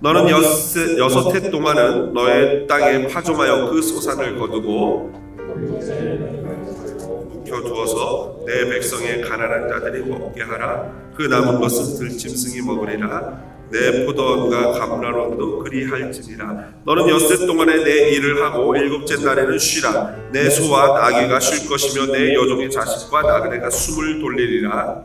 너는 여섯 해 동안은 너의 땅에 파종하여 그 소산을 거두고 묵혀두어서 내 백성의 가난한 자들이 먹게 하라. 그 남은 것은 들짐승이 먹으리라. 내 포도원과 감람원도 그리할지니라. 너는 엿새 동안에 내 일을 하고 일곱째 날에는 쉬라. 내 소와 나귀가 쉴 것이며 내 여종의 자식과 나그네가 숨을 돌리리라.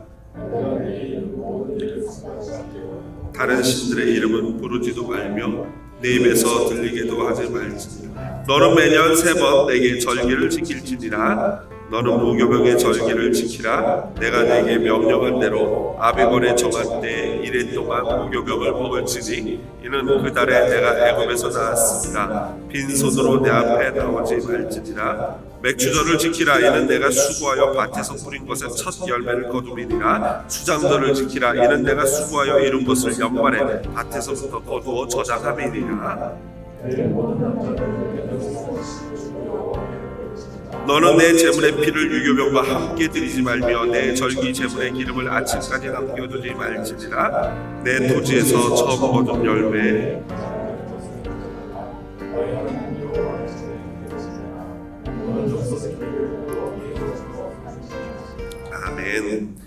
다른 신들의 이름은 부르지도 말며 내 입에서 들리게도 하지 말지니라. 너는 매년 3번 내게 절기를 지킬지니라. 너는 무교병의 절기를 지키라. 내가 내게 명령한 대로 아비골에 정한 때 1해 동안 무교병을 먹을지니 이는 그 달에 내가 애굽에서 나왔습니다. 빈손으로 내 앞에 나오지 말지니라. 맥주절을 지키라. 이는 내가 수고하여 밭에서 뿌린 것의 첫 열매를 거두리니라. 수장절을 지키라. 이는 내가 수고하여 이룬 것을 연말에 밭에서부터 거두어 저장함이니라. 너는 내 제물의 피를 유교병과 함께 드리지 말며 내 절기 제물의 기름을 아침까지 남겨두지 말지니라. 내 토지에서 처음 거둔 열매 아멘.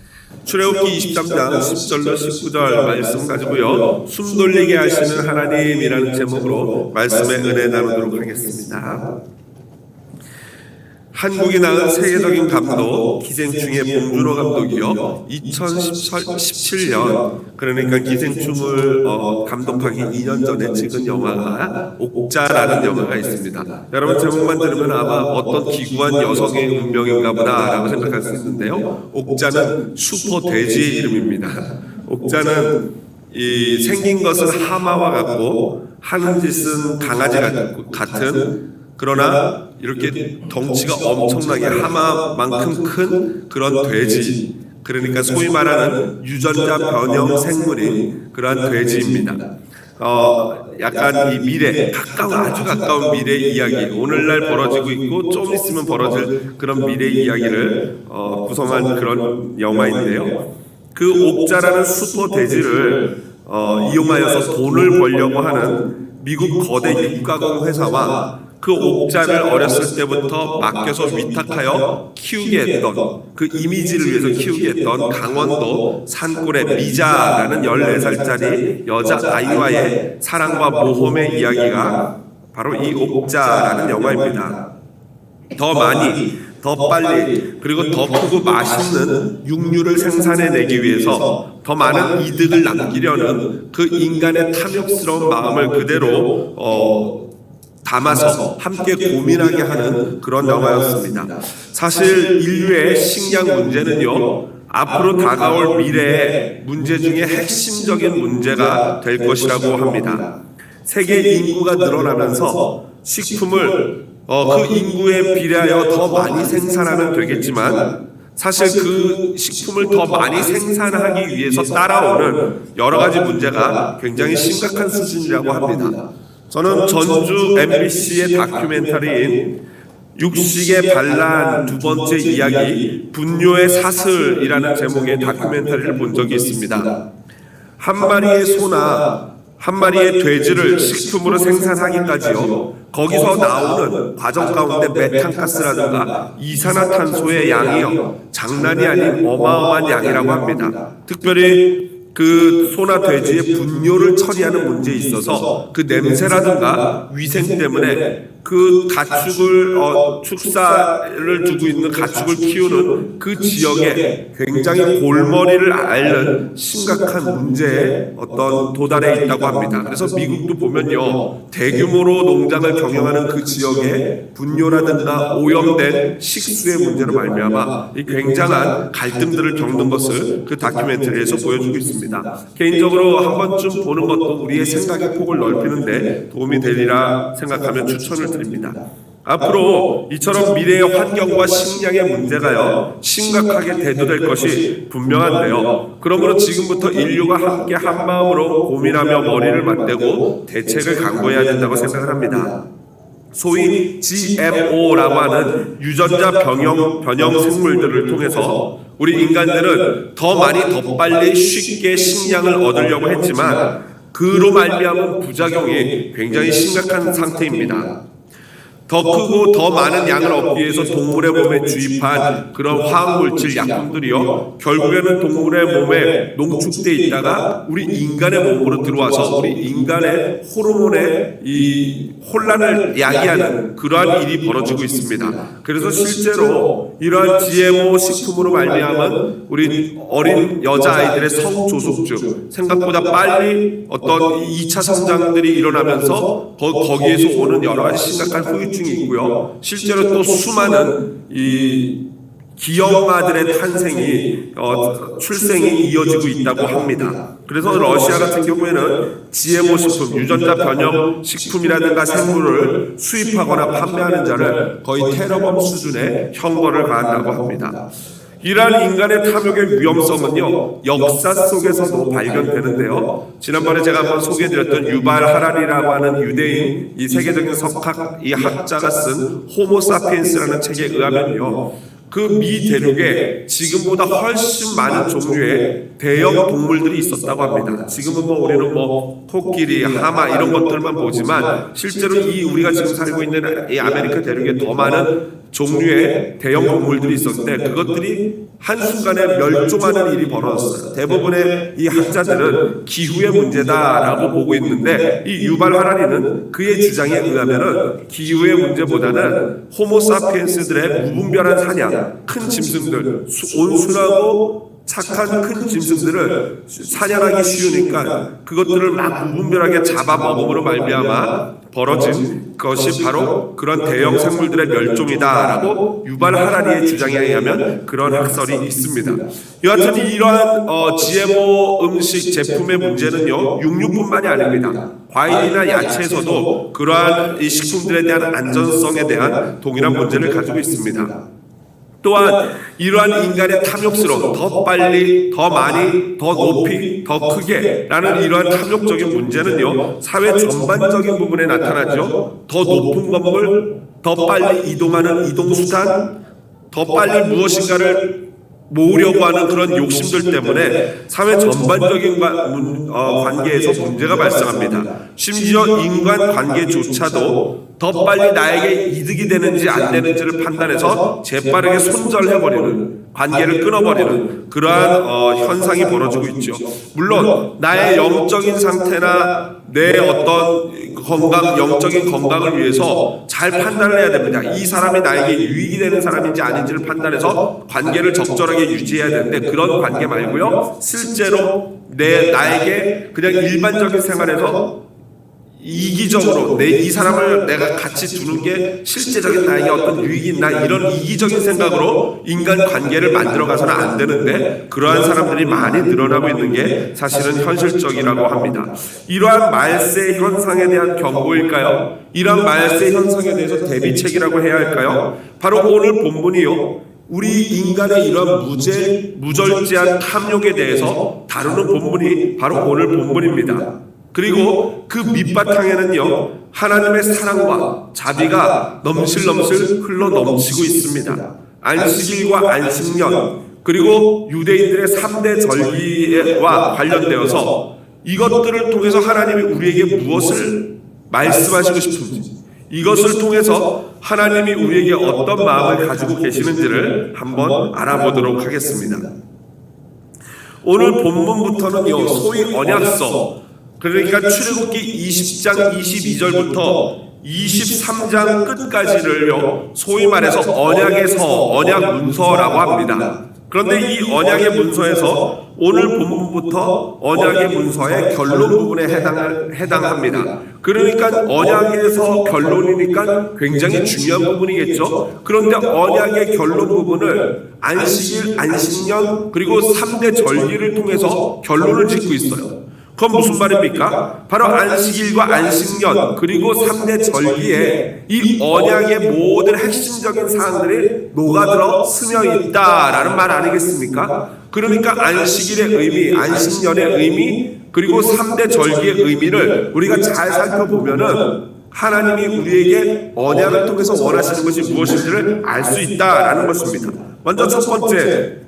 출애굽기 23장 10절로 19절 말씀 가지고요, 숨 돌리게 하시는 하나님이라는 제목으로 말씀의 은혜 나누도록 하겠습니다. 한국이 낳은 세계적인 감독 기생충의 봉준호 감독이요, 2017년 그러니까 기생충을 감독하기 2년 전에 찍은 영화가 옥자라는 영화가 있습니다. 여러분 제목만 들으면 아마 어떤 기구한 여성의 운명인가 보다라고 생각할 수 있는데요, 옥자는 슈퍼 돼지의 이름입니다. 옥자는 생긴 것은 하마와 같고 하는 짓은 강아지 같은, 그러나 이렇게 덩치가 엄청나게 하마만큼 큰 그런 돼지, 그러니까 소위 말하는 유전자 변형 생물인 그러한 돼지입니다. 약간 이 미래, 아주 가까운 미래 이야기, 오늘날 벌어지고 있고 좀 있으면 벌어질 그런 미래 이야기를 구성한 그런 영화인데요, 그 옥자라는 슈퍼 돼지를 이용하여서 돈을 벌려고 하는 미국 거대 육가공 회사와 그 옥자를 어렸을 때부터 맡겨서 위탁하여 키우게 했던, 그 이미지를 위해서 키우게 했던 강원도 산골의 미자라는 14살짜리 여자아이와의 사랑과 모험의 이야기가 바로 이 옥자라는 영화입니다. 더 많이, 더 빨리, 그리고 더 크고 맛있는 육류를 생산해내기 위해서 더 많은 이득을 남기려는 그 인간의 탐욕스러운 마음을 그대로 담아서 함께 고민하게 하는 그런 영화였습니다. 사실 인류의 식량 문제는요, 앞으로 다가올 미래의 문제 중에 핵심적인 문제가 될 것이라고 합니다. 세계 인구가 늘어나면서 식품을 그 인구에 비례하여 더 많이 생산하면 되겠지만, 사실 그 식품을 더 많이 생산하기 위해서 따라오는 여러 가지 문제가 굉장히 심각한 수준이라고 합니다. 저는 전주 MBC의 다큐멘터리인 육식의 반란 두 번째 이야기, 분뇨의 사슬이라는 제목의 다큐멘터리를 본 적이 있습니다. 한 마리의 소나 한 마리의 돼지를 식품으로 생산하기까지요, 거기서 나오는 과정 가운데 메탄가스라든가 이산화탄소의 양이요, 장난이 아닌 어마어마한 양이라고 합니다. 특별히 그 소나 돼지의 분뇨를 처리하는 문제에 있어서 그 냄새라든가 위생 때문에 그 가축을 축사를 두고 있는 가축을 키우는 그 지역에 굉장히 골머리를 앓는 심각한 문제에 도달해 있다고 합니다. 그래서 미국도 보면요, 대규모로 농장을 경영하는 그 지역에 분뇨라든가 오염된 식수의 문제로 말미암아 이 굉장한 갈등들을 겪는 것을 그 다큐멘터리에서 보여주고 있습니다. 개인적으로 한 번쯤 보는 것도 우리의 생각의 폭을 넓히는데 도움이 되리라 생각하면 추천을 드립니다. 앞으로 이처럼 미래의 환경과 식량의 문제가요, 심각하게 대두될 것이 분명한데요, 그러므로 지금부터 인류가 함께 한마음으로 고민하며 머리를 맞대고 대책을 강구해야 된다고 생각을 합니다. 소위 GMO라고 하는 유전자 변형 생물들을 통해서 우리 인간들은 더 많이 더 빨리 쉽게 식량을 얻으려고 했지만 그로 말미암은 부작용이 굉장히 심각한 상태입니다. 더 크고 더 많은 양을 얻기 위해서 동물의 몸에 주입한 그런 화학물질 약품들이요, 결국에는 동물의 몸에 농축되어 있다가 우리 인간의 몸으로 들어와서 우리 인간의 호르몬의 이 혼란을 야기하는 그러한 일이 벌어지고 있습니다. 그래서 실제로 이러한 GMO 식품으로 말미암은 우리 어린 여자아이들의 성조숙증, 생각보다 빨리 어떤 2차 성장들이 일어나면서 거기에서 오는 여러 가지 심각한 후유증이 있고요. 실제로 또 수많은 이 기엄마들의 탄생이 출생이 이어지고 있다고 합니다. 그래서 러시아 같은 경우에는 GMO 식품, 유전자 변형 식품이라든가 생물을 수입하거나 판매하는 자를 거의 테러범 수준의 형벌을 가한다고 합니다. 이러한 인간의 탐욕의 위험성은요, 역사 속에서도 발견되는데요. 지난번에 제가 한번 소개해드렸던 유발 하라리라고 하는 유대인 이 세계적인 이 학자가 쓴 호모사피엔스라는 책에 의하면요, 그 미 대륙에 지금보다 훨씬 많은 종류의 대형 동물들이 있었다고 합니다. 지금은 우리는 코끼리, 하마 이런 것들만 보지만 실제로 우리가 지금 살고 있는 이 아메리카 대륙에 더 많은 종류의 대형 동물들이 있었는데 그것들이 한순간에 멸종하는 일이 벌어졌어요. 대부분의 이 학자들은 기후의 문제다라고 보고 있는데 이 유발 하라리는 그의 주장에 의하면은 기후의 문제보다는 호모사피엔스들의 무분별한 사냥, 큰 짐승들, 온순하고 착한 큰 짐승들을 사냥하기 쉬우니까 그것들을 막 무분별하게 잡아먹음으로 말미암아 벌어진 것이 바로 그런 대형 생물들의 멸종이다라고 유발 하라리의 주장에 의하면 그런 학설이 있습니다. 여하튼 이러한 GMO 음식 제품의 문제는요, 육류뿐만이 아닙니다. 과일이나 야채에서도 그러한 이 식품들에 대한 안전성에 대한 동일한 문제를 가지고 있습니다. 또한 이러한 인간의 탐욕스러운 더 빨리, 더 많이, 더 높이, 더 크게 라는 이러한 탐욕적인 문제는요, 사회 전반적인 부분에 나타나죠. 더 높은 건물, 더 빨리 이동하는 이동수단, 더 빨리 무엇인가를 모으려고 하는 그런 욕심들 때문에 사회 전반적인 관계에서 문제가 발생합니다. 심지어 인간 관계조차도 더 빨리 나에게 이득이 되는지 안 되는지를 판단해서 재빠르게 손절해버리는, 관계를 끊어버리는 그러한 현상이 벌어지고 있죠. 물론 나의 영적인 상태나 내 어떤 영적인 건강을 위해서 잘 판단을 해야 됩니다. 이 사람이 나에게 유익이 되는 사람인지 아닌지를 판단해서 관계를 적절하게 유지해야 되는데 그런 관계 말고요, 실제로 나에게 그냥 일반적인 생활에서 이기적으로 이 사람을 내가 같이 두는 게 실제적인 나에게 어떤 유익이 있나 이런 이기적인 생각으로 인간 관계를 만들어가서는 안 되는데 그러한 사람들이 많이 늘어나고 있는 게 사실은 현실적이라고 합니다. 이러한 말세 현상에 대한 경고일까요? 이러한 말세 현상에 대해서 대비책이라고 해야 할까요? 바로 오늘 본문이요, 우리 인간의 이러한 무절제한 탐욕에 대해서 다루는 본문이 바로 오늘 본문입니다. 그리고 그 밑바탕에는요, 하나님의 사랑과 자비가 넘실넘실 흘러 넘치고 있습니다. 안식일과 안식년, 그리고 유대인들의 3대 절기와 관련되어서 이것들을 통해서 하나님이 우리에게 무엇을 말씀하시고 싶은지, 이것을 통해서 하나님이 우리에게 어떤 마음을 가지고 계시는지를 한번 알아보도록 하겠습니다. 오늘 본문부터는요, 소위 언약서, 그러니까 출애굽기 20장 22절부터 23장 끝까지를요, 소위 말해서 언약 문서라고 합니다. 그런데 이 언약의 문서에서 오늘 본문부터 언약의 문서의 결론 부분에 해당합니다. 그러니까 언약에서 결론이니까 굉장히 중요한 부분이겠죠. 그런데 언약의 결론 부분을 안식일, 안식년, 그리고 3대 절기를 통해서 결론을 짓고 있어요. 그건 무슨 말입니까? 바로 안식일과 안식년 그리고 3대 절기에 이 언약의 모든 핵심적인 사항들이 녹아들어 스며 있다라는 말 아니겠습니까? 그러니까 안식일의 의미, 안식년의 의미, 그리고 3대 절기의 의미를 우리가 잘 살펴보면은 하나님이 우리에게 언약을 통해서 원하시는 것이 무엇인지를 알 수 있다라는 것입니다. 먼저 첫 번째,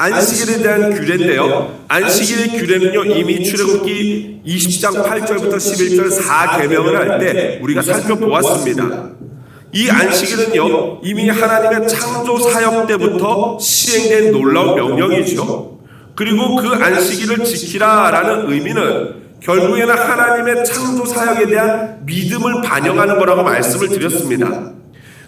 안식일에 대한 규례인데요. 안식일의 규례는요, 이미 출애굽기 20장 8절부터 11절 4계명을 할 때 우리가 살펴보았습니다. 이 안식일은요, 이미 하나님의 창조 사역 때부터 시행된 놀라운 명령이죠. 그리고 그 안식일을 지키라라는 의미는 결국에는 하나님의 창조 사역에 대한 믿음을 반영하는 거라고 말씀을 드렸습니다.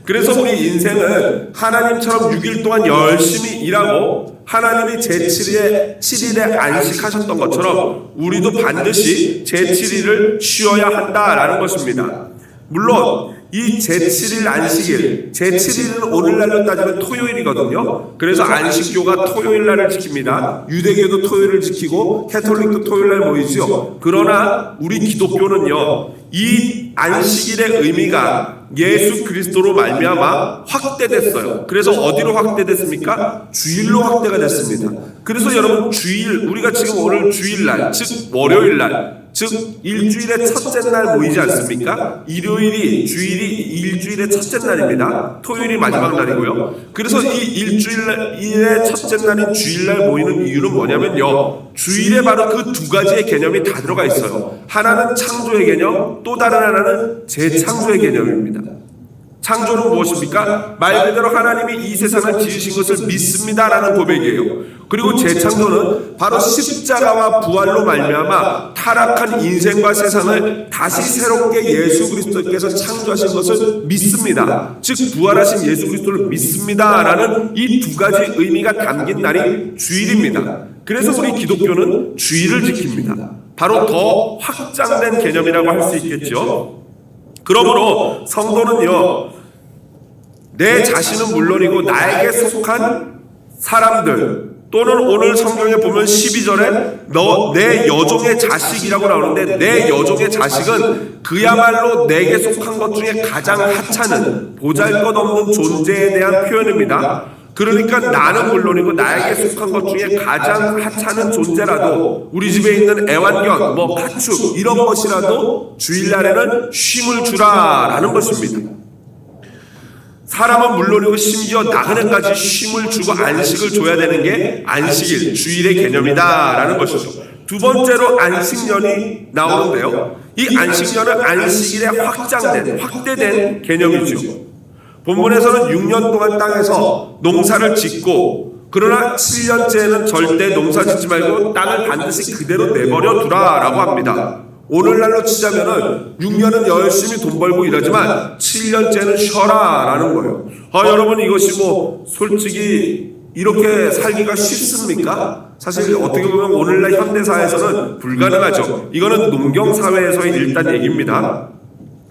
그래서 우리 인생은 하나님처럼 6일 동안 열심히 일하고 하나님이 제7일에 안식하셨던 것처럼 우리도 반드시 제7일을 쉬어야 한다라는 것입니다. 물론 이 제7일 안식일, 제7일은 오늘날로 따지면 토요일이거든요. 그래서 안식교가 토요일날을 지킵니다. 유대교도 토요일을 지키고 캐톨릭도 토요일날 모이죠. 그러나 우리 기독교는요, 이 안식일의 의미가 예수 그리스도로 말미암아 확대됐어요. 그래서 어디로 확대됐습니까? 주일로 확대가 됐습니다. 그래서 여러분 주일, 우리가 지금 오늘 주일날, 즉 월요일날, 즉 일주일의 첫째 날 모이지 않습니까? 일요일이 주일이 일주일의 첫째 날입니다. 토요일이 마지막 날이고요. 그래서 이 일주일의 첫째 날인 주일날 모이는 이유는 뭐냐면요, 주일에 바로 그 두 가지의 개념이 다 들어가 있어요. 하나는 창조의 개념, 또 다른 하나는 재창조의 개념입니다. 창조는 무엇입니까? 말 그대로 하나님이 이 세상을 지으신 것을 믿습니다라는 고백이에요. 그리고 재창조는 바로 십자가와 부활로 말미암아 타락한 인생과 세상을 다시 새롭게 예수 그리스도께서 창조하신 것을 믿습니다. 즉 부활하신 예수 그리스도를 믿습니다라는 이 두 가지 의미가 담긴 날이 주일입니다. 그래서 우리 기독교는 주일을 지킵니다. 바로 더 확장된 개념이라고 할 수 있겠죠. 그러므로 성도는요, 내 자신은 물론이고 나에게 속한 사람들, 또는 오늘 성경에 보면 12절에 내 여종의 자식이라고 나오는데, 내 여종의 자식은 그야말로 내게 속한 것 중에 가장 하찮은 보잘것없는 존재에 대한 표현입니다. 그러니까 나는 물론이고 나에게 속한 것 중에 가장 하찮은 존재라도, 우리 집에 있는 애완견, 가축 이런 것이라도 주일날에는 쉼을 주라라는 것입니다. 사람은 물론이고 심지어 나그네까지 쉼을 주고 안식을 줘야 되는 게 안식일, 주일의 개념이다라는 것이죠. 두 번째로 안식년이 나오는데요, 이 안식년은 안식일에 확대된 개념이죠. 본문에서는 6년 동안 땅에서 농사를 짓고, 그러나 7년째에는 절대 농사 짓지 말고 땅을 반드시 그대로 내버려 두라라고 합니다. 오늘날로 치자면은 6년은 열심히 돈 벌고 일하지만 7년째는 쉬어라라는 거예요. 여러분, 이것이 솔직히 이렇게 살기가 쉽습니까? 사실 어떻게 보면 오늘날 현대사회에서는 불가능하죠. 이거는 농경사회에서의 일단 얘기입니다.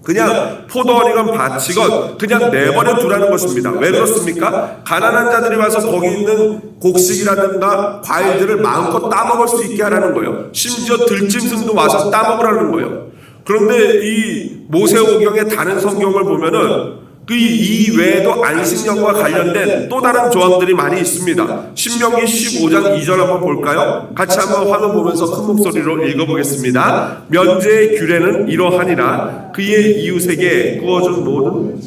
그냥 포도원이건 밭이건 그냥 내버려 두라는 것입니다. 왜 그렇습니까? 가난한 자들이 와서 거기 있는 곡식이라든가 과일들을 마음껏 따먹을 수 있게 하라는 거예요. 심지어 들짐승도 와서 따먹으라는 거예요. 그런데 이 모세오경의 다른 성경을 보면은 이 외에도 안식년과 관련된 또 다른 조항들이 많이 있습니다. 신명기 15장 2절 한번 볼까요? 같이 한번 화면 보면서 큰 목소리로 읽어보겠습니다. 면제의 규례는 이러하니라. 그의 이웃에게 구워준 모든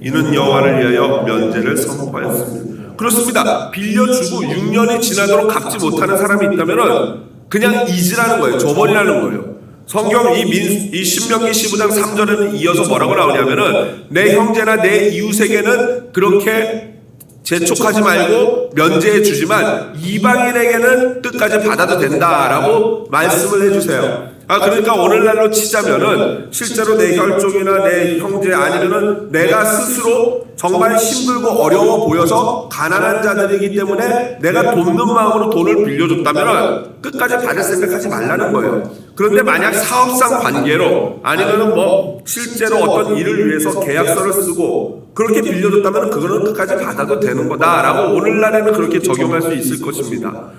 이는 여호와를 위하여 면제를 선포하였습니다. 그렇습니다. 빌려주고 6년이 지나도록 갚지 못하는 사람이 있다면은 그냥 잊으라는 거예요. 줘버리라는 거예요. 성경 이 신명기 15장 3절에는 이어서 뭐라고 나오냐면은 내 형제나 내 이웃에게는 그렇게 재촉하지 말고 면제해 주지만 이방인에게는 끝까지 받아도 된다라고 말씀을 해주세요. 그러니까 오늘날로 치자면은 실제로 내 혈족이나 내 형제 아니면은 내가 스스로 정말 힘들고 어려워 보여서 가난한 자들이기 때문에 내가 돕는 마음으로 돈을 빌려줬다면 끝까지 받을 생각하지 말라는 거예요. 그런데 만약 사업상 관계로 아니면은 실제로 어떤 일을 위해서 계약서를 쓰고 그렇게 빌려줬다면 그거는 끝까지 받아도 되는 거다라고 오늘날에는 그렇게 적용할 수 있을 것입니다.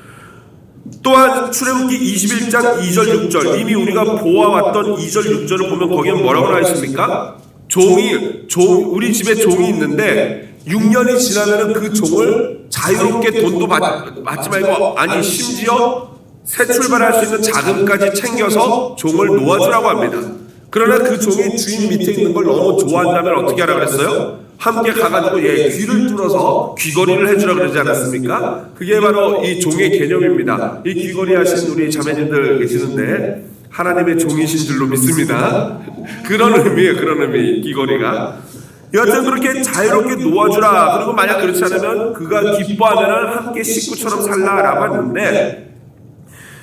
또한 출애굽기 21장 2절 6절 이미 우리가 보아왔던 2절 6절을 보면 거기는 뭐라고 나와 있습니까? 우리 집에 종이 있는데 6년이 지나면 그 종을 자유롭게 돈도 받지 말고 심지어 새 출발할 수 있는 자금까지 챙겨서 종을 놓아주라고 합니다. 그러나 그 종이 주인 밑에 있는 걸 너무 좋아한다면 어떻게 하라 그랬어요? 함께 가가지고 귀를 뚫어서 귀걸이를 해주라 그러지 않았습니까? 그게 바로 이 종의 개념입니다. 이 귀걸이 하신 우리 자매님들 계시는데 하나님의 종이신 줄로 믿습니다. 그런 의미예요. 그런 의미. 귀걸이가 여하튼 그렇게 자유롭게 놓아주라. 그리고 만약 그렇지 않으면 그가 기뻐하면 함께 식구처럼 살라라고 했는데,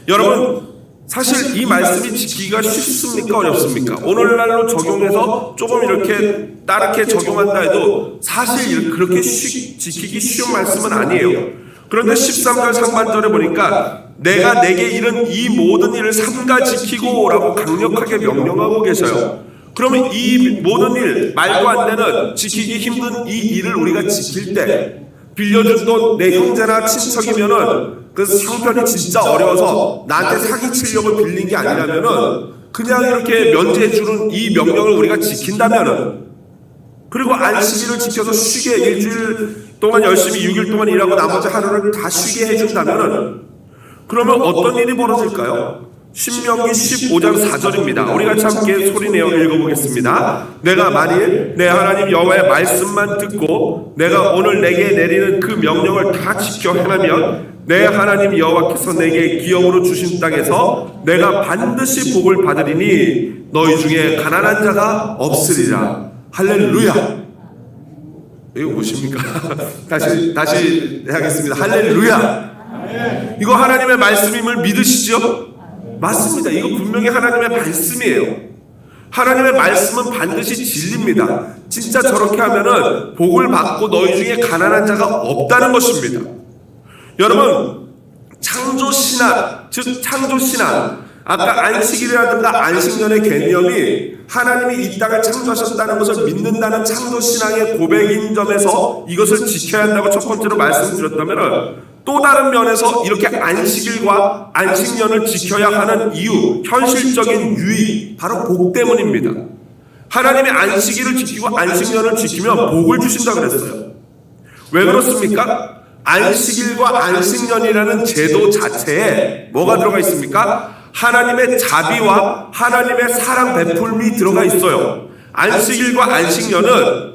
여러분 사실 이 말씀이 지키기가 쉽습니까? 어렵습니까? 오늘날로 적용해서 조금 이렇게 따르게 적용한다 해도 사실 그렇게 지키기 쉬운 말씀은 아니에요. 그런데 13절 상반절에 보니까 내가 내게 이른 이 모든 일을 삼가 지키고 라고 강력하게 명령하고 계셔요. 그러면 이 모든 일, 말도 안 되는 지키기 힘든 이 일을 우리가 지킬 때 빌려준 돈 내 형제나 친척이면은 그 형편이 진짜 어려워서 나한테 사기치려고 빌린 게 아니라면은 그냥 이렇게 면제해주는 이 명령을 우리가 지킨다면은, 그리고 안식일을 지켜서 쉬게 일주일 동안 열심히 6일 동안 일하고 나머지 하루를 다 쉬게 해준다면은, 그러면 어떤 일이 벌어질까요? 신명기 15장 4절입니다. 우리가 함께 소리내어 읽어보겠습니다. 내가 만일 내 하나님 여호와의 말씀만 듣고 내가 오늘 내게 내리는 그 명령을 다 지켜 행하면 내 하나님 여호와께서 내게 기업으로 주신 땅에서 내가 반드시 복을 받으리니 너희 중에 가난한 자가 없으리라. 할렐루야. 이거 무엇입니까? 다시 하겠습니다. 할렐루야. 이거 하나님의 말씀임을 믿으시죠? 맞습니다. 이거 분명히 하나님의 말씀이에요. 하나님의 말씀은 반드시 진리입니다. 진짜 저렇게 하면은 복을 받고 너희 중에 가난한 자가 없다는 것입니다. 여러분, 창조신앙, 즉 창조신앙, 아까 안식일이라든가 안식년의 개념이 하나님이 이 땅을 창조하셨다는 것을 믿는다는 창조신앙의 고백인 점에서 이것을 지켜야 한다고 첫 번째로 말씀드렸다면, 또 다른 면에서 이렇게 안식일과 안식년을 지켜야 하는 이유, 현실적인 유익, 바로 복 때문입니다. 하나님이 안식일을 지키고 안식년을 지키면 복을 주신다 그랬어요. 왜 그렇습니까? 안식일과 안식년이라는 제도 자체에 뭐가 들어가 있습니까? 하나님의 자비와 하나님의 사랑 베풀미 들어가 있어요. 안식일과 안식년은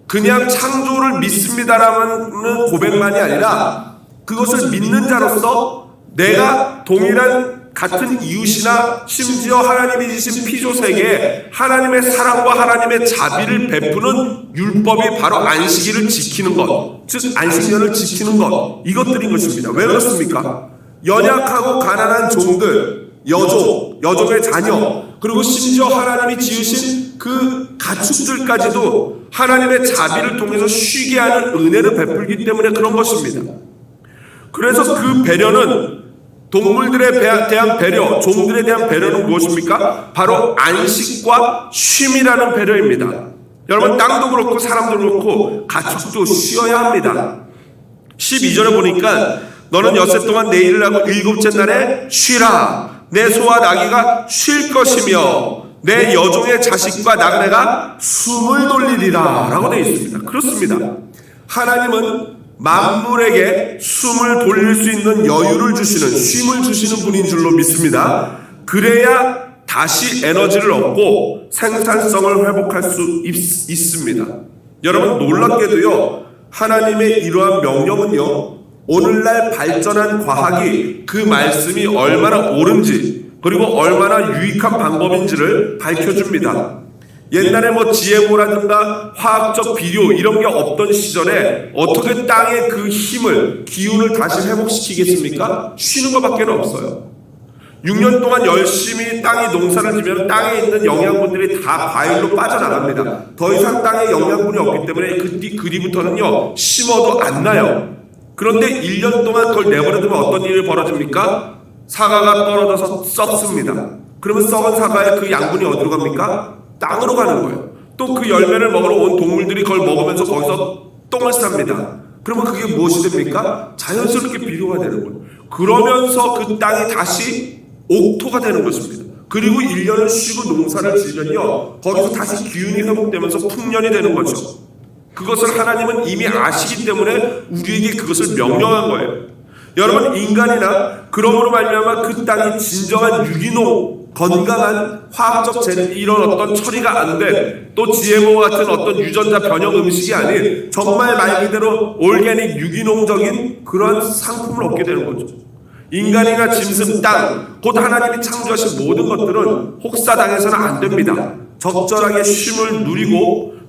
그냥 창조를 믿습니다라는 고백만이 아니라 그것을 믿는 자로서 내가 동일한 같은 이웃이나 심지어 하나님이 주신 피조세계에 하나님의 사랑과 하나님의 자비를 베푸는 율법이 바로 안식일을 지키는 것, 즉 안식년을 지키는 것, 이것들인 것입니다. 왜 그렇습니까? 연약하고 가난한 종들, 여종의 자녀, 그리고 심지어 하나님이 지으신 그 가축들까지도 하나님의 자비를 통해서 쉬게 하는 은혜를 베풀기 때문에 그런 것입니다. 그래서 그 배려는, 동물들에 대한 배려, 종들에 대한 배려는 무엇입니까? 바로 안식과 쉼이라는 배려입니다. 여러분, 땅도 그렇고 사람도 그렇고 가축도 쉬어야 합니다. 12절에 보니까 너는 엿새 동안 내 일을 하고 일곱째 날에 쉬라. 내 소와 나귀가 쉴 것이며 내 여종의 자식과 나그네가 숨을 돌리리라 라고 되어 있습니다. 그렇습니다. 하나님은 만물에게 숨을 돌릴 수 있는 여유를 주시는, 쉼을 주시는 분인 줄로 믿습니다. 그래야 다시 에너지를 얻고 생산성을 회복할 수 있습니다. 여러분, 놀랍게도요, 하나님의 이러한 명령은요, 오늘날 발전한 과학이 그 말씀이 얼마나 옳은지 그리고 얼마나 유익한 방법인지를 밝혀줍니다. 옛날에 지혜모라든가 화학적 비료 이런 게 없던 시절에 어떻게 땅의 그 힘을, 기운을 다시 회복시키겠습니까? 쉬는 것밖에 없어요. 6년 동안 열심히 땅이 농사를 지면 땅에 있는 영양분들이 다 과일로 빠져나갑니다. 더 이상 땅에 영양분이 없기 때문에 그 뒤부터는요, 심어도 안 나요. 그런데 1년 동안 그걸 내버려두면 어떤 일이 벌어집니까? 사과가 떨어져서 썩습니다. 그러면 썩은 사과의 그 양분이 어디로 갑니까? 땅으로 가는 거예요. 또 그 열매를 먹으러 온 동물들이 그걸 먹으면서 거기서 똥을 쌉니다. 그러면 그게 무엇이 됩니까? 자연스럽게 비료가 되는 거예요. 그러면서 그 땅이 다시 옥토가 되는 것입니다. 그리고 1년을 쉬고 농사를 지면요, 거기서 다시 기운이 회복되면서 풍년이 되는 거죠. 그것을 하나님은 이미 아시기 때문에 우리에게 그것을 명령한 거예요. 여러분, 인간이나 그러므로 말미암아 그 땅이 진정한 유기농, 건강한 화학적 이런 어떤 처리가 안 된 또 GMO 같은 어떤 유전자 변형 음식이 아닌 정말 말 그대로 올게닉 유기농적인 그런 상품을 얻게 되는 거죠. 인간이나 짐승, 땅, 곧 하나님이 창조하신 모든 것들은 혹사당해서는 안 됩니다. 적절하게 쉼을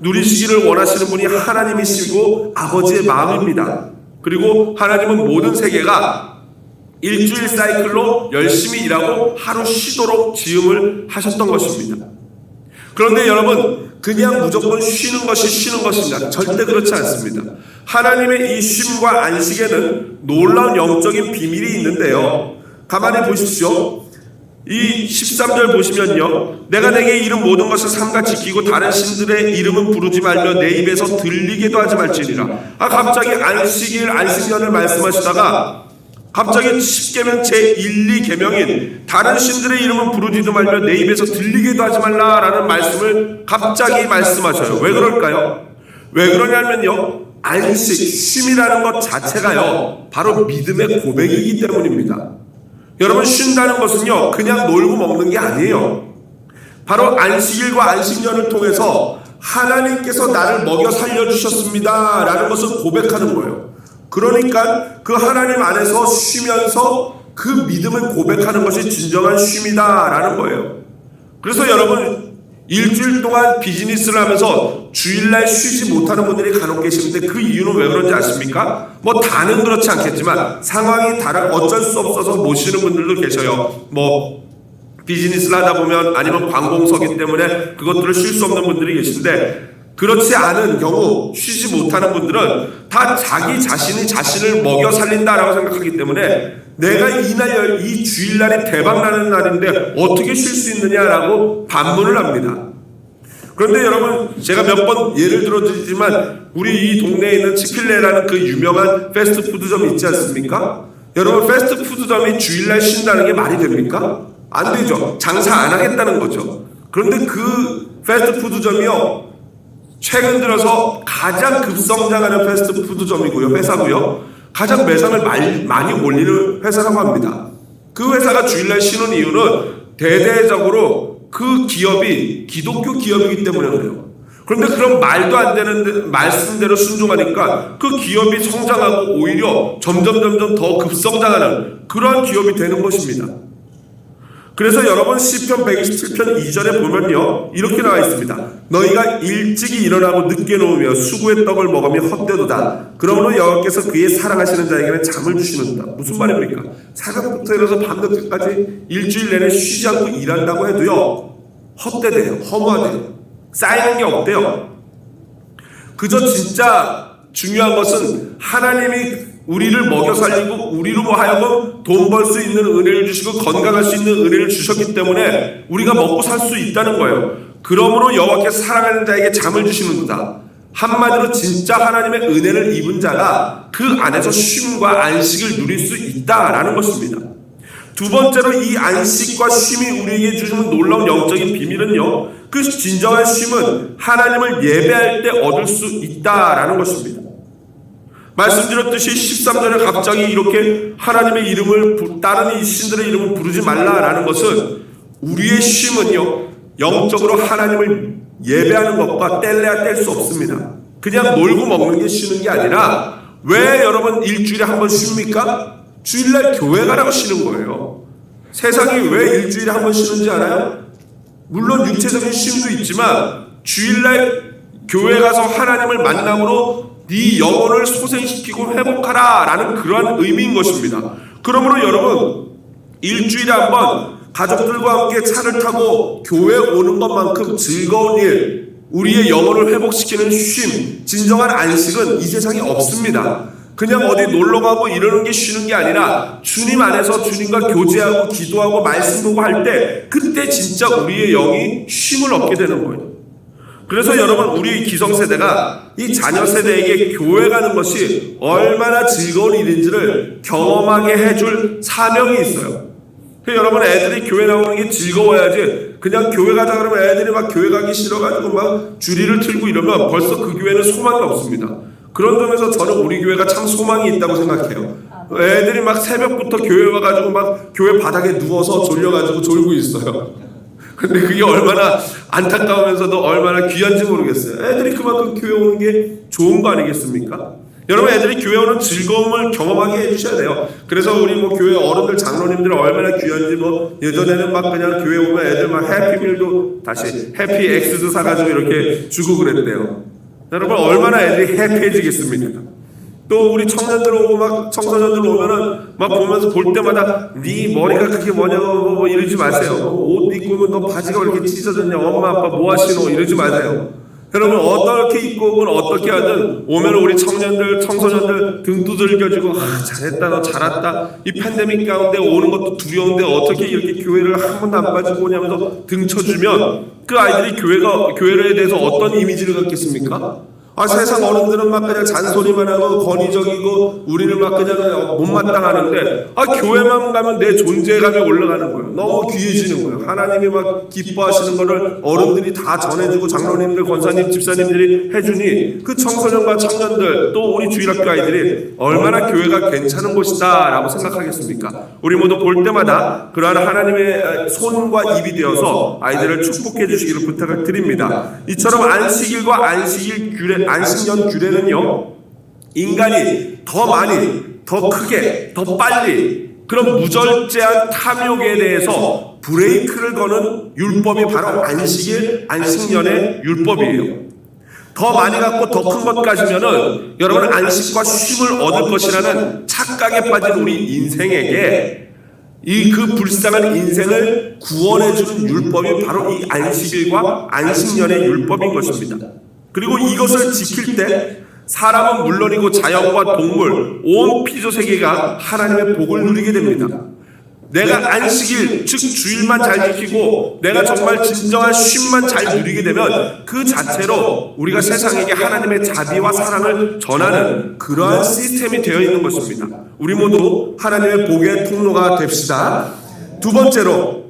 누리시기를 원하시는 분이 하나님이시고 아버지의 마음입니다. 그리고 하나님은 모든 세계가 일주일 사이클로 열심히 일하고 하루 쉬도록 지음을 하셨던 것입니다. 그런데 여러분, 그냥 무조건 쉬는 것이 쉬는 것인가? 절대 그렇지 않습니다. 하나님의 이 쉼과 안식에는 놀라운 영적인 비밀이 있는데요. 가만히 보십시오. 이 13절 보시면요, 내가 내게 이른 모든 것을 삼가 지키고 다른 신들의 이름은 부르지 말며 내 입에서 들리게도 하지 말지니라. 갑자기 안식일, 안식년을 말씀하시다가 갑자기 10계명 제1, 2계명인 다른 신들의 이름은 부르지도 말며 내 입에서 들리게도 하지 말라라는 말씀을 갑자기 말씀하셔요. 왜 그럴까요? 왜 그러냐면요, 안식, 쉼이라는 것 자체가요 바로 믿음의 고백이기 때문입니다. 여러분, 쉰다는 것은요 그냥 놀고 먹는 게 아니에요. 바로 안식일과 안식년을 통해서 하나님께서 나를 먹여 살려주셨습니다 라는 것을 고백하는 거예요. 그러니까 그 하나님 안에서 쉬면서 그 믿음을 고백하는 것이 진정한 쉼이다 라는 거예요. 그래서 여러분, 일주일 동안 비즈니스를 하면서 주일날 쉬지 못하는 분들이 간혹 계시는데 그 이유는 왜 그런지 아십니까? 뭐 다는 그렇지 않겠지만 상황이 다른 어쩔 수 없어서 못 쉬는 분들도 계셔요. 뭐 비즈니스를 하다 보면 아니면 관공서기 때문에 그것들을 쉴 수 없는 분들이 계신데, 그렇지 않은 경우 쉬지 못하는 분들은 다 자기 자신이 자신을 먹여 살린다라고 생각하기 때문에 내가 이 주일날이 대박나는 날인데 어떻게 쉴 수 있느냐라고 반문을 합니다. 그런데 여러분, 제가 몇 번 예를 들어드리지만 우리 이 동네에 있는 치필레라는 그 유명한 패스트푸드점이 있지 않습니까? 여러분, 패스트푸드점이 주일날 쉰다는 게 말이 됩니까? 안 되죠. 장사 안 하겠다는 거죠. 그런데 그 패스트푸드점이요, 최근 들어서 가장 급성장하는 패스트푸드점이고요, 회사고요, 가장 매상을 많이 올리는 회사라고 합니다. 그 회사가 주일날 쉬는 이유는 대대적으로 그 기업이 기독교 기업이기 때문에 그래요. 그런데 그런 말도 안 되는 말씀대로 순종하니까 그 기업이 성장하고 오히려 점점 더 급성장하는 그러한 기업이 되는 것입니다. 그래서 여러분, 시편 127편 2절에 보면요 이렇게 나와 있습니다. 너희가 일찍이 일어나고 늦게 놓으며 수구의 떡을 먹으며 헛되도다. 그러므로 여호와께서 그의 사랑하시는 자에게는 잠을 주시는다. 무슨 말입니까? 새벽부터 일어나서 밤늦게까지 일주일 내내 쉬지 않고 일한다고 해도요 헛되대요. 허무하대요. 쌓이는 게 없대요. 그저 진짜 중요한 것은 하나님이 우리를 먹여 살리고 우리로 하여금 돈 벌 수 있는 은혜를 주시고 건강할 수 있는 은혜를 주셨기 때문에 우리가 먹고 살 수 있다는 거예요. 그러므로 여호와께서 사랑하는 자에게 잠을 주시는다. 한마디로 진짜 하나님의 은혜를 입은 자가 그 안에서 쉼과 안식을 누릴 수 있다라는 것입니다. 두 번째로 이 안식과 쉼이 우리에게 주시는 놀라운 영적인 비밀은요, 그 진정한 쉼은 하나님을 예배할 때 얻을 수 있다라는 것입니다. 말씀드렸듯이 13절에 갑자기 이렇게 하나님의 이름을, 다른 이 신들의 이름을 부르지 말라라는 것은 우리의 쉼은요 영적으로 하나님을 예배하는 것과 뗄래야 뗄 수 없습니다. 그냥 놀고 먹는 게 쉬는 게 아니라, 왜 여러분 일주일에 한 번 쉽니까? 주일날 교회 가라고 쉬는 거예요. 세상이 왜 일주일에 한 번 쉬는지 알아요? 물론 육체적인 쉼도 있지만 주일날 교회 가서 하나님을 만남으로 네 영혼을 소생시키고 회복하라 라는 그러한 의미인 것입니다. 그러므로 여러분, 일주일에 한 번 가족들과 함께 차를 타고 교회 오는 것만큼 즐거운 일, 우리의 영혼을 회복시키는 쉼, 진정한 안식은 이 세상에 없습니다. 그냥 어디 놀러가고 이러는 게 쉬는 게 아니라 주님 안에서 주님과 교제하고 기도하고 말씀 보고 할 때, 그때 진짜 우리의 영이 쉼을 얻게 되는 거예요. 그래서 여러분, 우리 기성세대가 이 자녀 세대에게 교회 가는 것이 얼마나 즐거운 일인지를 경험하게 해줄 사명이 있어요. 여러분, 애들이 교회 나오는 게 즐거워야지, 그냥 교회 가자 그러면 애들이 막 교회 가기 싫어가지고 막 주리를 틀고 이러면 벌써 그 교회는 소망이 없습니다. 그런 점에서 저는 우리 교회가 참 소망이 있다고 생각해요. 애들이 막 새벽부터 교회 와가지고 막 교회 바닥에 누워서 졸려가지고 졸고 있어요. 근데 그게 얼마나 안타까우면서도 얼마나 귀한지 모르겠어요. 애들이 그만큼 교회 오는 게 좋은 거 아니겠습니까? 여러분, 애들이 교회 오는 즐거움을 경험하게 해주셔야 돼요. 그래서 우리 뭐 교회 어른들, 장로님들 얼마나 귀한지 뭐 예전에는 막 그냥 교회 오면 애들 막 해피밀도 다시 해피 엑스도 사가지고 이렇게 주고 그랬대요. 여러분, 얼마나 애들이 해피해지겠습니까? 또 우리 청년들 오고 막 청소년들 오면은 막 보면서 볼 때마다 네 머리가 그게 뭐냐고 뭐 이러지 마세요. 옷 입고 오면 너 바지가 왜 이렇게 찢어졌냐, 엄마 아빠 뭐 하시노, 이러지 마세요. 여러분, 어떻게 입고 오건 어떻게 하든 오면 우리 청년들 청소년들 등 두들겨주고 잘했다, 너 잘왔다, 이 팬데믹 가운데 오는 것도 두려운데 어떻게 이렇게 교회를 한 번도 안 빠지고 오냐면서 등 쳐주면 그 아이들이 교회에 대해서 어떤 이미지를 갖겠습니까? 세상 어른들은 막 그냥 잔소리만 하고 권위적이고 우리를 막 그냥 못마땅하는데 교회만 가면 내 존재감이 올라가는 거예요. 너무 귀해지는 거예요. 하나님이 막 기뻐하시는 거를 어른들이 다 전해주고 장로님들, 권사님, 집사님들이 해주니 그 청소년과 청년들 또 우리 주일학교 아이들이 얼마나 교회가 괜찮은 곳이다 라고 생각하겠습니까? 우리 모두 볼 때마다 그러한 하나님의 손과 입이 되어서 아이들을 축복해 주시기를 부탁을 드립니다. 이처럼 안식일과 안식년 규례는요, 인간이 더 많이, 더 크게, 더 빨리 그런 무절제한 탐욕에 대해서 브레이크를 거는 율법이 바로 안식일, 안식년의 율법이에요. 더 많이 갖고 더 큰 것 가지면은 여러분 안식과 쉼을 얻을 것이라는 착각에 빠진 우리 인생에게 그 불쌍한 인생을 구원해주는 율법이 바로 이 안식일과 안식년의 율법인 것입니다. 그리고 이것을 지킬 때 사람은 물론이고 자연과 동물, 온 피조세계가 하나님의 복을 누리게 됩니다. 내가 안식일, 즉 주일만 잘 지키고 내가 정말 진정한 쉼만 잘 누리게 되면 그 자체로 우리가 세상에게 하나님의 자비와 사랑을 전하는 그러한 시스템이 되어 있는 것입니다. 우리 모두 하나님의 복의 통로가 됩시다. 두 번째로,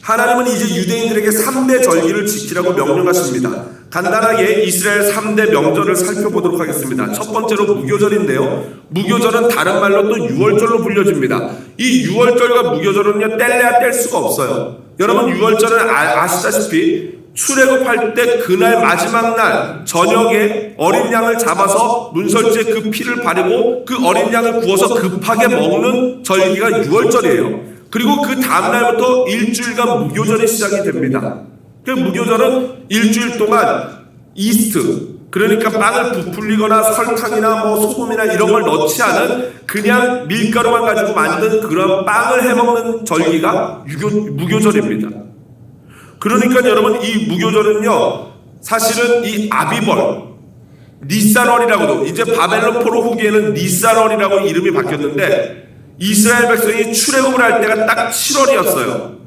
하나님은 이제 유대인들에게 3대 절기를 지키라고 명령하십니다. 간단하게 이스라엘 3대 명절을 살펴보도록 하겠습니다. 첫 번째로 무교절인데요. 무교절은 다른 말로 또 유월절로 불려집니다. 이 유월절과 무교절은요, 뗄래야 뗄 수가 없어요. 여러분, 유월절은 아시다시피 출애굽할 때 그날 마지막 날 저녁에 어린 양을 잡아서 문설주에 그 피를 바르고 그 어린 양을 구워서 급하게 먹는 절기가 유월절이에요. 그리고 그 다음날부터 일주일간 무교절이 시작이 됩니다. 그 무교절은 일주일 동안 이스트, 그러니까 빵을 부풀리거나 설탕이나 뭐 소금이나 이런 걸 넣지 않은 그냥 밀가루만 가지고 만든 그런 빵을 해먹는 절기가 무교절입니다. 그러니까 여러분, 이 무교절은요, 사실은 이 아비벌, 니산월이라고도, 이제 바벨론 포로 후기에는 니산월이라고 이름이 바뀌었는데 이스라엘 백성이 출애굽을 할 때가 딱 7월이었어요.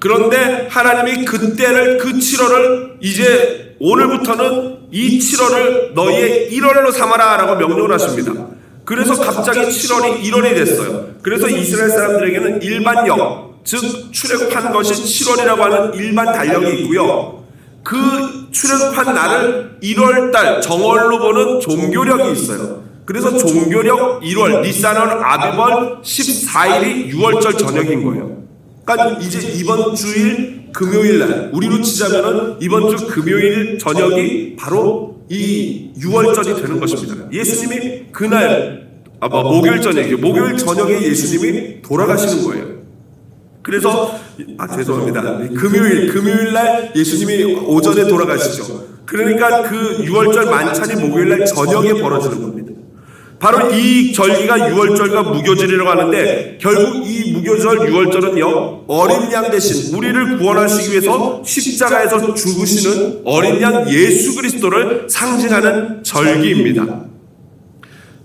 그런데 하나님이 그때를, 그 7월을 이제 오늘부터는 이 7월을 너희의 1월로 삼아라 라고 명령을 하십니다. 그래서 갑자기 7월이 1월이 됐어요. 그래서 이스라엘 사람들에게는 일반령, 즉 출애굽한 것이 7월이라고 하는 일반 달력이 있고요. 그 출애굽한 날을 1월달 정월로 보는 종교력이 있어요. 그래서 종교력 1월, 니산월, 아비벌 14일이 6월절 저녁인 거예요. 그러니까 이제 이번 주일 금요일 날, 우리로 치자면은 이번 주 금요일 저녁이 바로 이 6월절이 되는 것입니다. 예수님이 그날, 목요일 저녁이죠. 목요일 저녁에 예수님이 돌아가시는 거예요. 그래서, 죄송합니다. 금요일 날 예수님이 오전에 돌아가시죠. 그러니까 그 6월절 만찬이 목요일 날 저녁에 벌어지는 겁니다. 바로 이 절기가 6월절과 무교절이라고 하는데, 결국 이 무교절 6월절은요, 어린 양 대신 우리를 구원하시기 위해서 십자가에서 죽으시는 어린 양 예수 그리스도를 상징하는 절기입니다.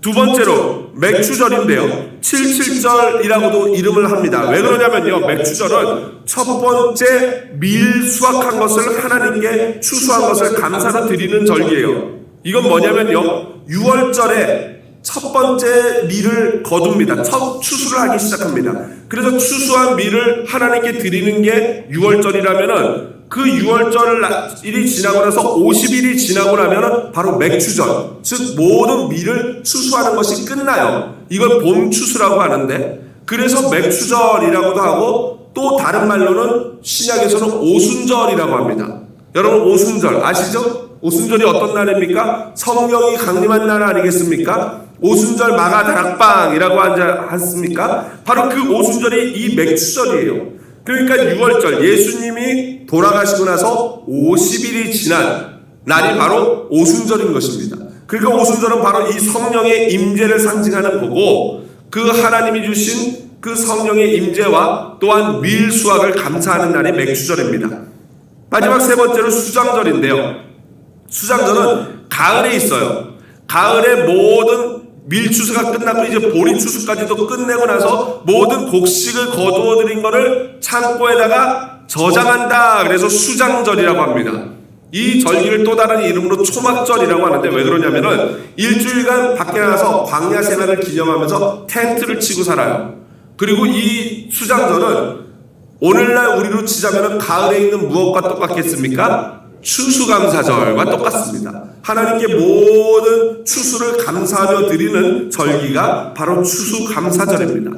두 번째로 맥추절인데요, 77절이라고도 이름을 합니다. 왜 그러냐면요, 맥추절은 첫 번째 밀 수확한 것을 하나님께 추수한 것을 감사로 드리는 절기예요. 이건 뭐냐면요, 6월절에 첫 번째 밀을 거둡니다. 첫 추수를 하기 시작합니다. 그래서 추수한 밀을 하나님께 드리는 게 6월절이라면은 그 6월절일이 지나고 나서 50일이 지나고 나면 바로 맥추절, 즉 모든 밀을 추수하는 것이 끝나요. 이걸 봄 추수라고 하는데, 그래서 맥추절이라고도 하고 또 다른 말로는 신약에서는 오순절이라고 합니다. 여러분 오순절 아시죠? 오순절이 어떤 날입니까? 성령이 강림한 날 아니겠습니까? 오순절 마가다락방이라고 하지 않습니까? 바로 그 오순절이 이 맥추절이에요. 그러니까 6월절, 예수님이 돌아가시고 나서 50일이 지난 날이 바로 오순절인 것입니다. 그러니까 오순절은 바로 이 성령의 임재를 상징하는 거고, 그 하나님이 주신 그 성령의 임재와 또한 밀수확을 감사하는 날이 맥추절입니다. 마지막 세 번째로 수장절인데요. 수장절은 가을에 있어요. 가을에 모든 밀추수가 끝나고 이제 보리 추수까지도 끝내고 나서 모든 곡식을 거두어 들인 것을 창고에다가 저장한다. 그래서 수장절이라고 합니다. 이 절기를 또 다른 이름으로 초막절이라고 하는데, 왜 그러냐면은 일주일간 밖에 나가서 광야 생활을 기념하면서 텐트를 치고 살아요. 그리고 이 수장절은 오늘날 우리로 치자면은 가을에 있는 무엇과 똑같겠습니까? 추수감사절과 똑같습니다. 하나님께 모든 추수를 감사하며 드리는 절기가 바로 추수감사절입니다.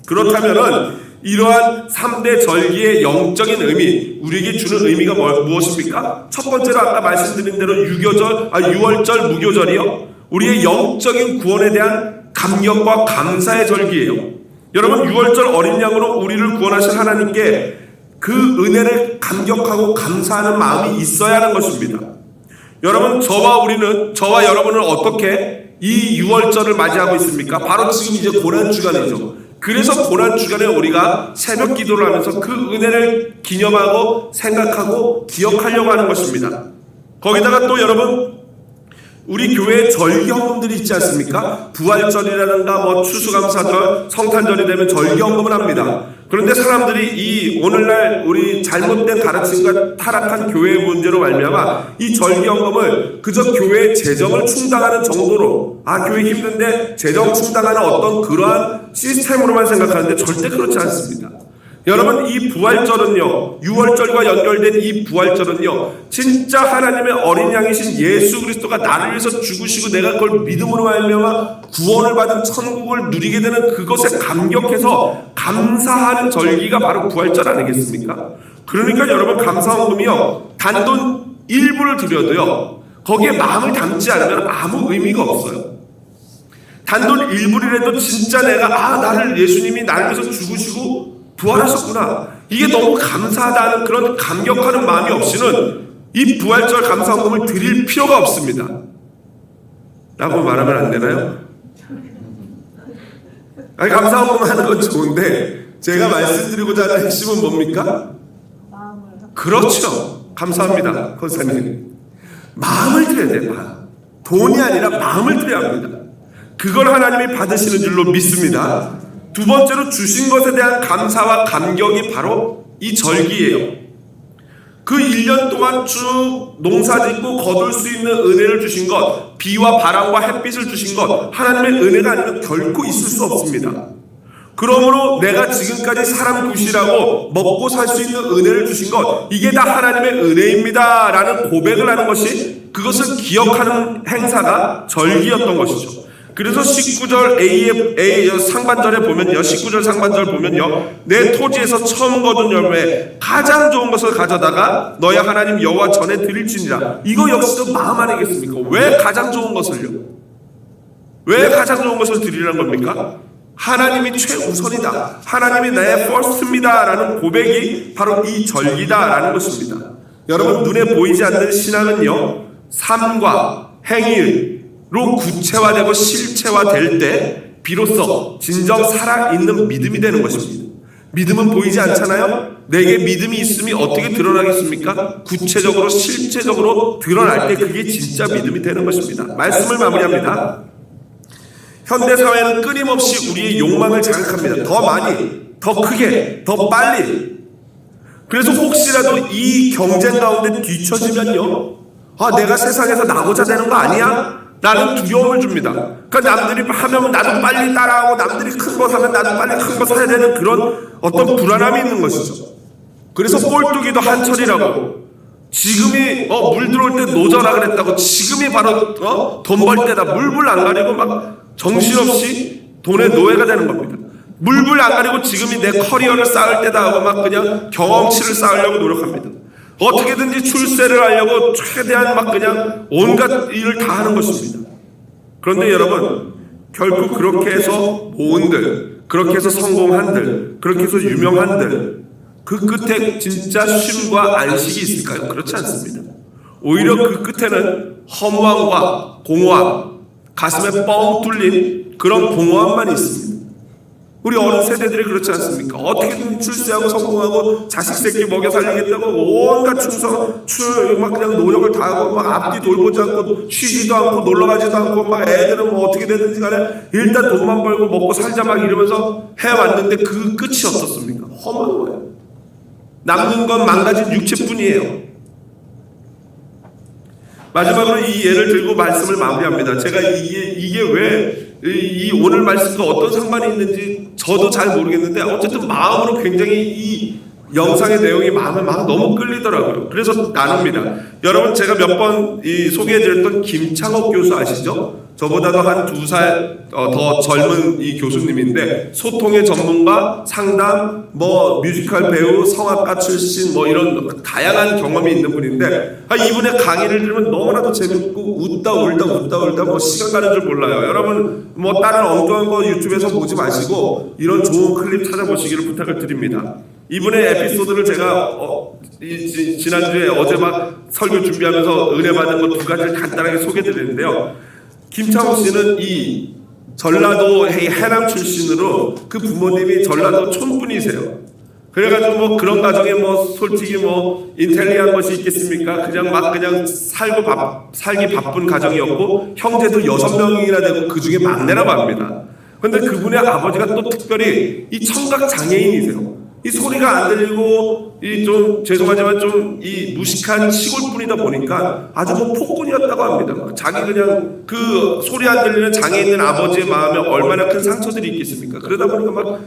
그렇다면은 이러한 3대 절기의 영적인 의미, 우리에게 주는 의미가 무엇입니까? 첫 번째로 아까 말씀드린 대로 6월절 무교절이요, 우리의 영적인 구원에 대한 감격과 감사의 절기예요. 여러분 6월절 어린 양으로 우리를 구원하신 하나님께 그 은혜를 감격하고 감사하는 마음이 있어야 하는 것입니다. 여러분 저와 여러분은 어떻게 이 6월절을 맞이하고 있습니까? 바로 지금 이제 고난주간이죠. 그래서 고난주간에 우리가 새벽 기도를 하면서 그 은혜를 기념하고 생각하고 기억하려고 하는 것입니다. 거기다가 또 여러분 우리 교회에 절기 헌금들이 있지 않습니까? 부활절이라든가 뭐 추수감사절, 성탄절이 되면 절기 헌금을 합니다. 그런데 사람들이 이 오늘날 우리 잘못된 가르침과 타락한 교회의 문제로 말미암아 이 절기 헌금을 그저 교회의 재정을 충당하는 정도로, 교회 힘든데 재정 충당하는 어떤 그러한 시스템으로만 생각하는데 절대 그렇지 않습니다. 여러분 이 부활절은요, 6월절과 연결된 이 부활절은요, 진짜 하나님의 어린 양이신 예수 그리스도가 나를 위해서 죽으시고 내가 그걸 믿음으로 말미암아 구원을 받은 천국을 누리게 되는 그것에 감격해서 감사하는 절기가 바로 부활절 아니겠습니까? 그러니까 여러분 감사헌금이요, 단돈 일부를 드려도요 거기에 마음을 담지 않으면 아무 의미가 없어요. 단돈 일부리라도 진짜 내가 나를 예수님이 나를 위해서 죽으시고 부활하셨구나, 이게 너무 감사하다는 그런 감격하는 마음이 없이는 이 부활절 감사헌금을 드릴 필요가 없습니다 라고 말하면 안 되나요? 감사헌금 하는 건 좋은데 제가 말씀드리고자 하는 핵심은 뭡니까? 그렇죠, 감사합니다 권사님. 마음을 드려야 돼요. 돈이 아니라 마음을 드려야 합니다. 그걸 하나님이 받으시는 줄로 믿습니다. 두 번째로 주신 것에 대한 감사와 감격이 바로 이 절기예요. 그 1년 동안 쭉 농사짓고 거둘 수 있는 은혜를 주신 것, 비와 바람과 햇빛을 주신 것, 하나님의 은혜가 아니면 결코 있을 수 없습니다. 그러므로 내가 지금까지 사람 구실하고 먹고 살 수 있는 은혜를 주신 것, 이게 다 하나님의 은혜입니다 라는 고백을 하는 것이, 그것을 기억하는 행사가 절기였던 것이죠. 그래서 19절 A 상반절에 보면요, 19절 상반절 보면요, 내 토지에서 처음 거둔 열매 가장 좋은 것을 가져다가 너의 하나님 여호와 전에 드릴지니라. 이거 역시도 마음 아니겠습니까? 왜 가장 좋은 것을요? 왜 가장 좋은 것을 드리라는 겁니까? 하나님이 최우선이다, 하나님이 내 first입니다 라는 고백이 바로 이 절기다 라는 것입니다. 여러분 눈에 보이지 않는 신앙은요, 삶과 행위로 구체화되고 실체화될 때 비로소 진정 살아있는 믿음이 되는 것입니다. 믿음은 보이지 않잖아요? 내게 믿음이 있음이 어떻게 드러나겠습니까? 구체적으로 실제적으로 드러날 때 그게 진짜 믿음이 되는 것입니다. 말씀을 마무리합니다. 현대사회는 끊임없이 우리의 욕망을 자극합니다. 더 많이, 더 크게, 더 빨리. 그래서 혹시라도 이 경쟁 가운데 뒤처지면요, 내가 세상에서 나고자 되는 거 아니야? 라는 두려움을 줍니다. 그러니까 남들이 하면 나도 빨리 따라하고, 남들이 큰 거 사면 나도 빨리 큰 거 사야 되는 그런 어떤 불안함이 있는 것이죠. 그래서 꼴뚜기도 한철이라고. 지금이 물 들어올 때 노져라 그랬다고 지금이 바로 돈 벌 때다. 물불 안 가리고 막 정신없이 돈의 노예가 되는 겁니다. 물불 안 가리고 지금이 내 커리어를 쌓을 때다 하고 막 그냥 경험치를 쌓으려고 노력합니다. 어떻게든지 출세를 하려고 최대한 막 그냥 온갖 일을 다 하는 것입니다. 그런데 여러분, 결국 그렇게 해서 모은들, 그렇게 해서 성공한들, 그렇게 해서 유명한들, 그 끝에 진짜 쉼과 안식이 있을까요? 그렇지 않습니다. 오히려 그 끝에는 허무함과 공허함, 가슴에 뻥 뚫린 그런 공허함만 있습니다. 우리 어른 세대들이 그렇지 않습니까? 어떻게든 출세하고 성공하고 자식 새끼 먹여 살리겠다고 온갖 막 그냥 노력을 다하고 막 앞뒤 돌보지 않고 쉬지도 않고 놀러가지도 않고 막 애들은 뭐 어떻게 되든지 간에 일단 돈만 벌고 먹고 살자 막 이러면서 해왔는데 그 끝이 어떻습니까? 험한 거예요. 남는 건 망가진 육체뿐이에요. 마지막으로 이 예를 들고 말씀을 마무리합니다. 제가 이게 왜 이 오늘 말씀과 어떤 상관이 있는지 저도 잘 모르겠는데 어쨌든 마음으로 굉장히 이 영상의 내용이 마음에 막 너무 끌리더라고요. 그래서 나눕니다. 여러분, 제가 몇 번 소개해드렸던 김창옥 교수 아시죠? 저보다도 한 2살 더 젊은 이 교수님인데 소통의 전문가, 상담, 뭐 뮤지컬 배우, 성악가 출신 뭐 이런 다양한 경험이 있는 분인데 이분의 강의를 들으면 너무나도 재밌고 웃다 울다 뭐 시간 가는 줄 몰라요. 여러분 뭐 다른 엉뚱한 거 유튜브에서 보지 마시고 이런 좋은 클립 찾아보시기를 부탁을 드립니다. 이분의 에피소드를 제가 지난주에 어제 막 설교 준비하면서 은혜 받은 것 2가지를 간단하게 소개드리는데요. 김창호 씨는 이 전라도 해남 출신으로 그 부모님이 전라도 촌분이세요. 그래가지고 뭐 그런 가정에 뭐 솔직히 뭐 인텔리한 것이 있겠습니까? 그냥 살기 바쁜 가정이었고 형제도 6명이나 되고 그 중에 막내라고 합니다. 그런데 그분의 아버지가 또 특별히 이 청각 장애인이세요. 이 소리가 안 들리고 이 좀 죄송하지만 좀 이 무식한 시골분이다 보니까 아주 뭐 폭군이었다고 합니다. 자기 그냥 그 소리 안 들리는 장애인인 아버지의 마음에 얼마나 큰 상처들이 있겠습니까? 그러다 보니까 막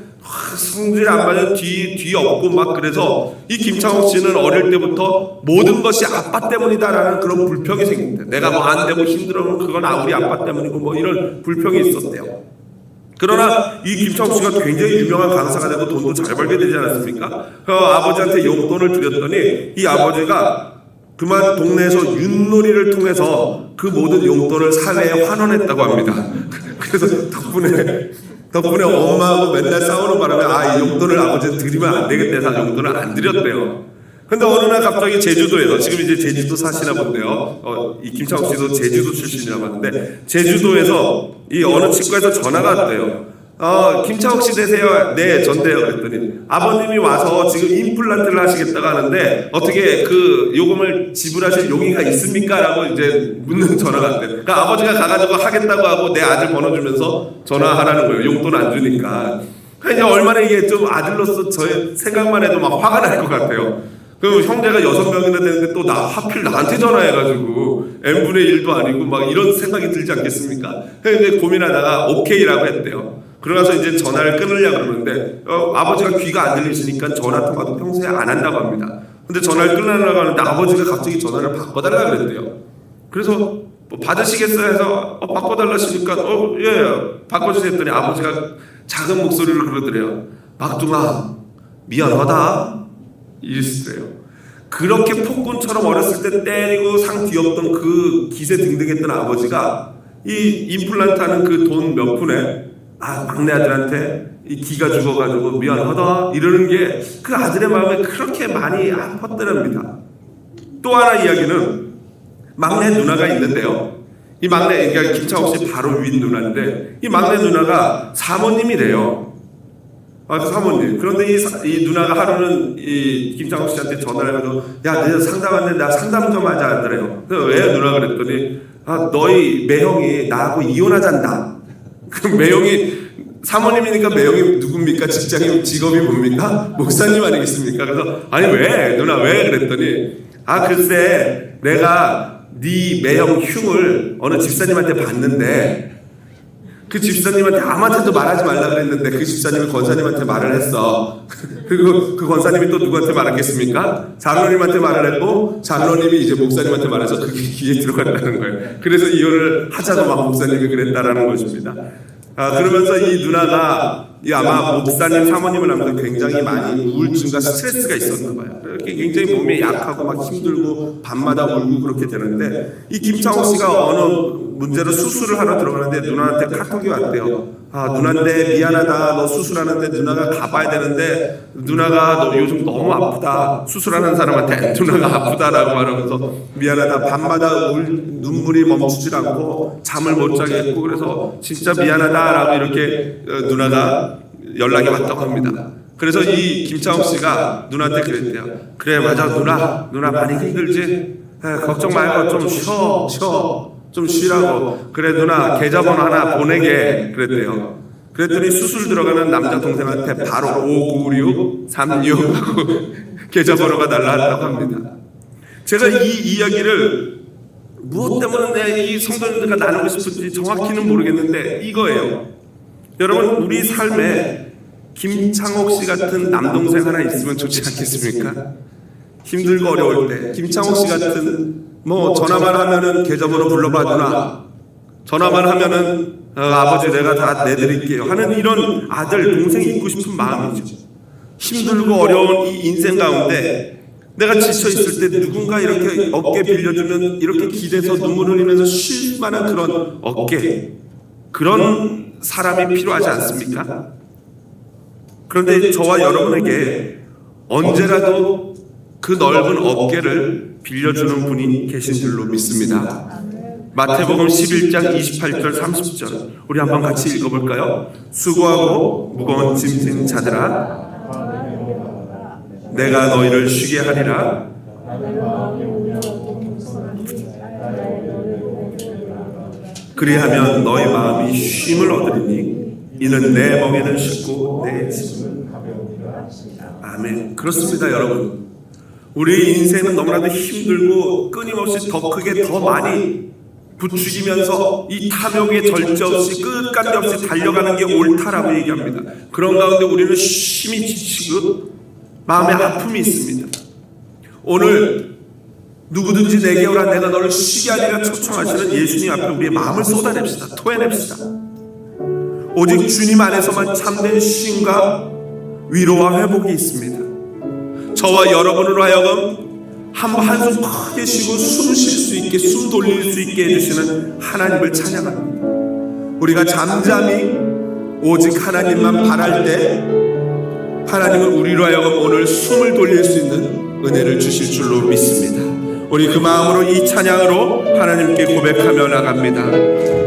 성질이 안 맞는 뒤 없고 막 그래서 이 김창옥 씨는 어릴 때부터 모든 것이 아빠 때문이다라는 그런 불평이 생깁니다. 내가 뭐 안 되고 힘들어면 그건 우리 아빠 때문이고 뭐 이런 불평이 있었대요. 그러나 이 김창옥 씨가 굉장히 유명한 강사가 되고 돈도 잘 벌게 되지 않았습니까? 그 아버지한테 용돈을 드렸더니 이 아버지가 그만 동네에서 윷놀이를 통해서 그 모든 용돈을 사회에 환원했다고 합니다. 그래서 덕분에 엄마하고 맨날 싸우는 바람에 이 용돈을 아버지한테 드리면 안 되겠다 해서 용돈을 안 드렸대요. 근데 어느 날 갑자기 제주도에서 지금 이제 제주도 사시나 본데요. 이 김창옥 씨도 제주도 출신이라고 하는데 제주도에서 이 어느 치과에서 전화가 왔대요. 김창옥 씨 되세요? 네, 전데요. 그랬더니 아버님이 와서 지금 임플란트를 하시겠다고 하는데 어떻게 그 요금을 지불하실 용의가 있습니까? 라고 이제 묻는 전화가 왔대요. 그러니까 아버지가 가가지고 하겠다고 하고 내 아들 번호 주면서 전화하라는 거예요. 용돈 안 주니까. 그러니까 얼마나 이게 좀 아들로서 저의 생각만 해도 막 화가 날 것 같아요. 그 형제가 6명이나 되는데 또 하필 나한테 전화해가지고 n분의 1도 아니고 막 이런 생각이 들지 않겠습니까? 근데 고민하다가 오케이라고 했대요. 그러면서 이제 전화를 끊으려고 그러는데 아버지가 귀가 안 들리시니까 전화 통화도 평소에 안 한다고 합니다. 근데 전화를 끊으려고 하는데 아버지가 갑자기 전화를 바꿔달라고 그랬대요. 그래서 뭐 받으시겠어요 해서 바꿔달라시니까 예 바꿔주세요 했더니 아버지가 작은 목소리로 그러더래요. 막둥아 미안하다 이랬어요. 그렇게 폭군처럼 어렸을 때 때리고 상 뒤엎던 그 기세 등등했던 아버지가 이 임플란트하는 그 돈 몇 푼에 막내 아들한테 이 기가 죽어가지고 미안하다 이러는 게 그 아들의 마음에 그렇게 많이 아팠더랍니다. 또 하나 이야기는 막내 누나가 있는데요. 이 막내 그러니까 김창옥 씨 바로 윗 누나인데 이 막내 누나가 사모님이래요. 사모님. 그런데 이 누나가 하루는 이 김창옥 씨한테 전화를 해가지고 야, 내 상담 왔는데 나 상담 좀 하자 하더래요. 왜 누나가 그랬더니 너희 매형이 나하고 이혼하잔다. 그 매형이 사모님이니까 매형이 누굽니까? 직업이 뭡니까? 목사님 아니겠습니까? 그래서 아니 왜? 누나 왜? 그랬더니 글쎄 내가 네 매형 흉을 어느 집사님한테 봤는데 그 집사님한테 아무한테도 말하지 말라 그랬는데 그 집사님이 권사님한테 말을 했어. 그리고 그 권사님이 또 누구한테 말했겠습니까? 장로님한테 말을 했고 장로님이 이제 목사님한테 말해서 그게 귀에 들어갔다는 거예요. 그래서 이혼을 하자고 막 목사님이 그랬다라는 것입니다. 그러면서 이 누나가 아마 목사님 사모님을 하면서 굉장히 많이 우울증과 스트레스가 있었나 봐요. 이렇게 굉장히 몸이 약하고 막 힘들고 밤마다 울고 그렇게 되는데 이 김창옥 씨가 어느 문제로 수술을 하러 들어가는데 누나한테 카톡이 왔대요. 누나인데 미안하다. 너 수술하는데 누나가 가봐야 되는데 누나가 너 요즘 너무 아프다. 수술하는 사람한테 누나가 아프다라고 말하면서 미안하다. 밤마다 눈물이 멈추질 않고 잠을 못 자겠고 그래서 진짜 미안하다라고 이렇게 누나가 연락이 왔다고 합니다. 그래서 이 김창옥 씨가 누나한테 그랬대요. 그래 맞아 누나 많이 힘들지? 걱정 말고 좀 쉬어. 좀 쉬라고. 그래 누나 계좌번호 하나 보내게 그랬대요. 그랬더니 수술 들어가는 남자 동생한테 바로 599636 하고 계좌번호가 날라왔다고 합니다. 제가 이 이야기를 무엇 때문에 이 성도님들과 나누고 싶은지 정확히는 모르겠는데 이거예요. 여러분 우리 삶에 김창옥 씨 같은 남동생 하나 있으면 좋지 않겠습니까? 힘들고 어려울 때 김창옥 씨 같은 전화만 하면은 계좌번호 불러봐 누나. 전화만 하면은 아버지 내가 다 내드릴게요 하는 이런 아들 동생이 있고 싶은 마음이죠. 힘들고 어려운 이 인생 가운데 내가 지쳐 있을 때 누군가 이렇게 어깨 빌려주면 이렇게 기대서 눈물 흘리면서 쉴 만한 그런 어깨, 그런 사람이 필요하지 않습니까? 그런데 저와 여러분에게 언제라도 그 넓은 어깨를 빌려주는 분이 계신 줄로 믿습니다. 마태복음 11장 28절 30절 우리 한번 같이 읽어볼까요? 수고하고 무거운 짐진 자들아 내가 너희를 쉬게 하리라. 그리하면 너희 마음이 쉼을 얻으리니 이는 내 멍에는 쉽고 내 짐은 가벼우니라. 아멘. 그렇습니다 여러분. 우리 인생은 너무나도 힘들고 끊임없이 더 크게 더 많이 부추기면서 이 탐욕에 절제 없이 끝간데 없이 달려가는 게 옳다라고 얘기합니다. 그런 가운데 우리는 힘이 지치고 마음에 아픔이 있습니다. 오늘 누구든지 내게 오라 내가 너를 쉬게 하리라 초청하시는 예수님 앞에 우리의 마음을 쏟아냅시다. 토해냅시다. 오직 주님 안에서만 참된 쉼과 위로와 회복이 있습니다. 저와 여러분으로 하여금 한숨 크게 쉬고 숨 쉴 수 있게 숨 돌릴 수 있게 해주시는 하나님을 찬양합니다. 우리가 잠잠히 오직 하나님만 바랄 때 하나님은 우리로 하여금 오늘 숨을 돌릴 수 있는 은혜를 주실 줄로 믿습니다. 우리 그 마음으로 이 찬양으로 하나님께 고백하며 나갑니다.